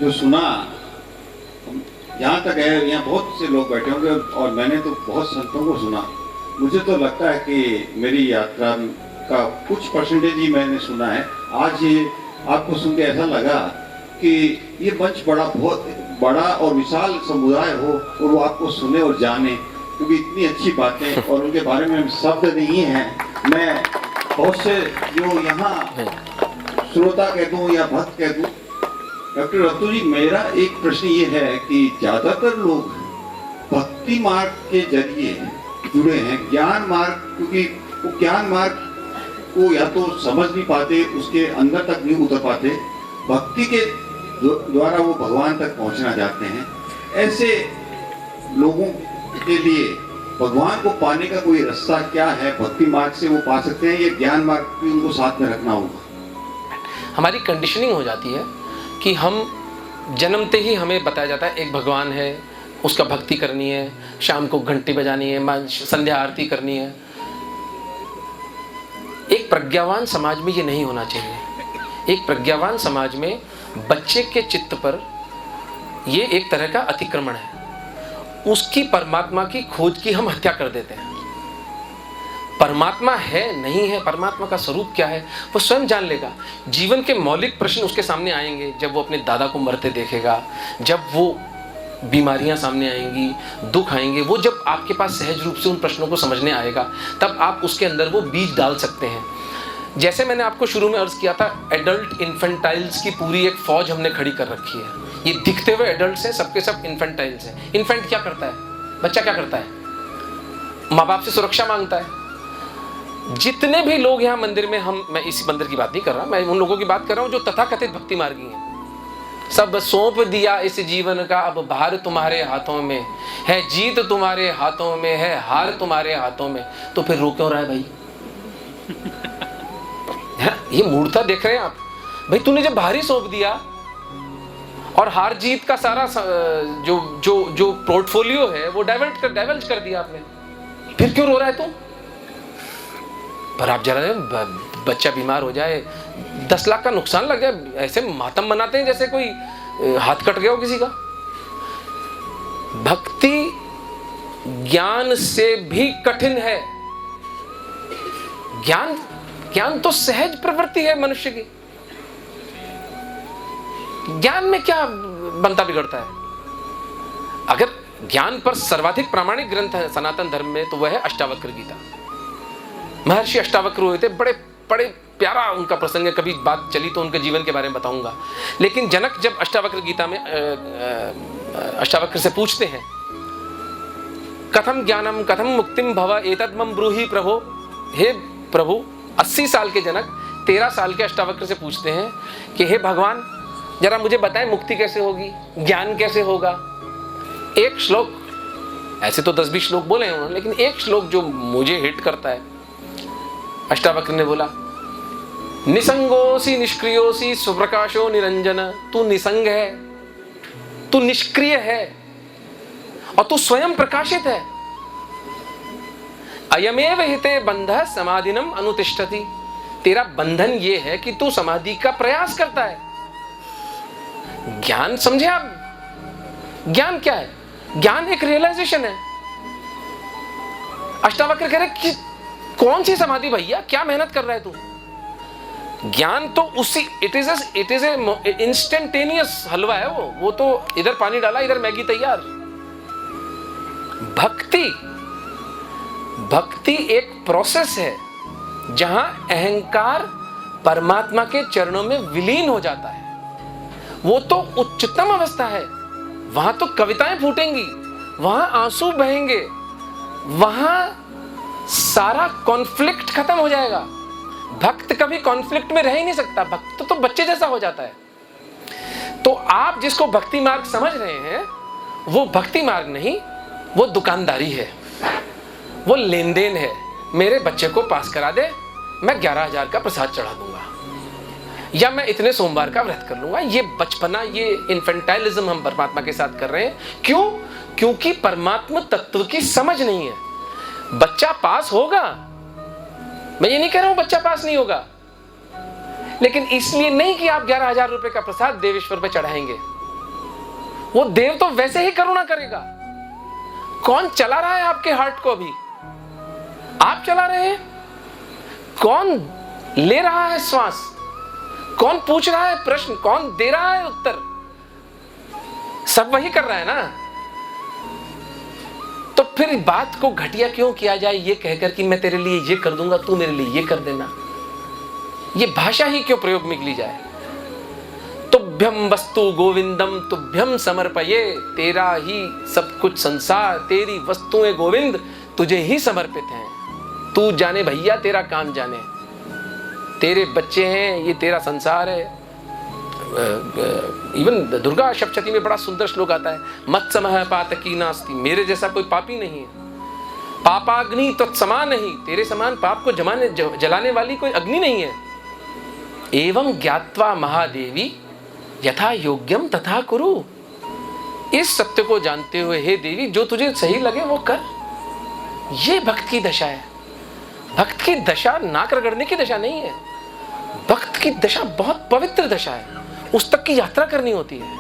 जो सुना, यहाँ तक है, यहाँ बहुत से लोग बैठे होंगे और मैंने तो बहुत संतों को सुना। मुझे तो लगता है कि मेरी यात्रा का कुछ परसेंटेज ही मैंने सुना है। आज ये आपको सुन के ऐसा लगा कि ये मंच बहुत बड़ा और विशाल समुदाय हो और वो आपको सुने और जाने, क्योंकि इतनी अच्छी बातें और उनके बारे में शब्द नहीं है। मैं बहुत से जो यहाँ श्रोता कह दूँ या भक्त कह दूँ, डॉक्टर रत्तू जी, मेरा एक प्रश्न ये है कि ज़्यादातर लोग भक्ति मार्ग के जरिए जुड़े हैं, ज्ञान मार्ग, क्योंकि वो ज्ञान मार्ग को या तो समझ नहीं पाते, उसके अंदर तक नहीं उतर पाते, भक्ति के द्वारा वो भगवान तक पहुंचना चाहते हैं। ऐसे लोगों के लिए भगवान को पाने का कोई रास्ता क्या है? भक्ति मार्ग से वो पा सकते हैं या ज्ञान मार्ग भी उनको साथ में रखना होगा? हमारी कंडीशनिंग हो जाती है कि हम जन्मते ही हमें बताया जाता है एक भगवान है, उसका भक्ति करनी है, शाम को घंटी बजानी है, संध्या आरती करनी है। एक प्रज्ञावान समाज में ये नहीं होना चाहिए। एक प्रज्ञावान समाज में बच्चे के चित्त पर ये एक तरह का अतिक्रमण है। उसकी परमात्मा की खोज की हम हत्या कर देते हैं। परमात्मा है नहीं है, परमात्मा का स्वरूप क्या है, वो स्वयं जान लेगा। जीवन के मौलिक प्रश्न उसके सामने आएंगे जब वो अपने दादा को मरते देखेगा, जब वो बीमारियां सामने आएंगी, दुख आएंगे, वो जब आपके पास सहज रूप से उन प्रश्नों को समझने आएगा, तब आप उसके अंदर वो बीज डाल सकते हैं। जैसे मैंने आपको शुरू में अर्ज किया था, एडल्ट इन्फेंटाइल्स की पूरी एक फौज हमने खड़ी कर रखी है। ये दिखते हुए एडल्ट्स हैं, सबके सब इन्फेंटाइल्स हैं। इन्फेंट क्या करता है? बच्चा क्या करता है? माँ बाप से सुरक्षा मांगता है। जितने भी लोग यहाँ मंदिर में, मैं इस मंदिर की बात नहीं कर रहा, मैं उन लोगों की बात कर रहा हूँ जो तथाकथित भक्ति मार्गी हैं। सब सौंप दिया इस जीवन का, अब भार तुम्हारे हाथों में है, जीत तुम्हारे हाथों में है, हार तुम्हारे हाथों में। तो फिर रो क्यों रहा है भाई? ये मूर्खता देख रहे हैं आप? भाई तूने जब भारी सौंप दिया और हार जीत का सारा जो जो जो पोर्टफोलियो है वो डाइवर्ज कर दिया आपने, फिर क्यों रो रहा है तू? पर आप जरा बच्चा बीमार हो जाए, 10 लाख का नुकसान लग जाए, ऐसे मातम मनाते हैं जैसे कोई हाथ कट गया हो किसी का। भक्ति ज्ञान से भी कठिन है। ज्ञान तो सहज प्रवृत्ति है मनुष्य की। ज्ञान में क्या बनता बिगड़ता है? अगर ज्ञान पर सर्वाधिक प्रामाणिक ग्रंथ है सनातन धर्म में, तो वह है अष्टावक्र गीता। महर्षि अष्टावक्र हुए थे, बड़े प्यारा उनका प्रसंग है, कभी बात चली तो उनके जीवन के बारे में बताऊंगा। लेकिन जनक जब अष्टावक्र गीता में अष्टावक्र से पूछते हैं, कथम ज्ञानम कथम मुक्तिम भव एतद मम ब्रूहि प्रभो। हे प्रभु, 80 साल के जनक 13 साल के अष्टावक्र से पूछते हैं कि हे भगवान, जरा मुझे बताएं मुक्ति कैसे होगी, ज्ञान कैसे होगा। एक श्लोक, ऐसे तो 10-20 श्लोक बोले हैं उन्होंने, लेकिन एक श्लोक जो मुझे हिट करता है। अष्टावक्र ने बोला, निसंगोसी निष्क्रियोसी स्वप्रकाशो निरंजन। तू निसंग है, तू निष्क्रिय है और तू स्वयं प्रकाशित है। अयमेव हिते बंधः समाधिनम अनुतिष्ठति। तेरा बंधन ये है कि तू समाधि का प्रयास करता है। ज्ञान समझे आप? ज्ञान क्या है? ज्ञान एक रियलाइजेशन है। अष्टावक्र कह रहे कि कौन सी समाधि भैया, क्या मेहनत कर रहा है तू? ज्ञान तो उसी, इट इज ए इंस्टेंटेनियस हलवा है वो तो इधर पानी डाला इधर मैगी तैयार। भक्ति एक प्रोसेस है जहां अहंकार परमात्मा के चरणों में विलीन हो जाता है। वो तो उच्चतम अवस्था है। वहां तो कविताएं फूटेंगी, वहां आंसू बहेंगे, वहां सारा कॉन्फ्लिक्ट खत्म हो जाएगा। भक्त कभी कॉन्फ्लिक्ट में रह ही नहीं सकता। भक्त तो बच्चे जैसा हो जाता है। तो आप जिसको भक्ति मार्ग समझ रहे हैं, वो भक्ति मार्ग नहीं, वो दुकानदारी है, वो लेन देन है। मेरे बच्चे को पास करा दे, मैं 11,000 का प्रसाद चढ़ा दूंगा, या मैं इतने सोमवार का व्रत कर लूंगा। ये बचपना, ये इन्फेंटाइलिज्म हम परमात्मा के साथ कर रहे हैं। क्यों? क्योंकि परमात्मा तत्व की समझ नहीं है। बच्चा पास होगा, मैं ये नहीं कह रहा हूं बच्चा पास नहीं होगा, लेकिन इसलिए नहीं कि आप 11,000 रुपए का प्रसाद देवेश्वर पे चढ़ाएंगे। वो देव तो वैसे ही करुणा करेगा। कौन चला रहा है आपके हार्ट को? अभी आप चला रहे हैं? कौन ले रहा है श्वास? कौन पूछ रहा है प्रश्न? कौन दे रहा है उत्तर? सब वही कर रहा है ना। तो फिर बात को घटिया क्यों किया जाए ये कहकर कि मैं तेरे लिए ये कर दूंगा, तू मेरे लिए ये कर देना। ये भाषा ही क्यों प्रयोग में ली जाए? तुभ्यम वस्तु गोविंदम तुभ्यम समर्पये, तेरा ही सब कुछ संसार, तेरी वस्तुएं गोविंद तुझे ही समर्पित हैं। तू जाने भैया, तेरा काम जाने। तेरे बच्चे हैं, ये तेरा संसार है। इवन दुर्गा सप्तशती में बड़ा सुंदर श्लोक आता है, मत्समः पातकी नास्ति, मेरे जैसा कोई पापी नहीं है। पापाग्नि तत्समान नहीं, तेरे समान पाप को जलाने वाली कोई अग्नि नहीं है। एवं ज्ञात्वा महादेवी यथा योग्यम तथा कुरु, इस सत्य को जानते हुए हे देवी जो तुझे सही लगे वो कर। ये भक्त की दशा है। भक्त की दशा नाक रगड़ने की दशा नहीं है। भक्त की दशा बहुत पवित्र दशा है, उस तक की यात्रा करनी होती है।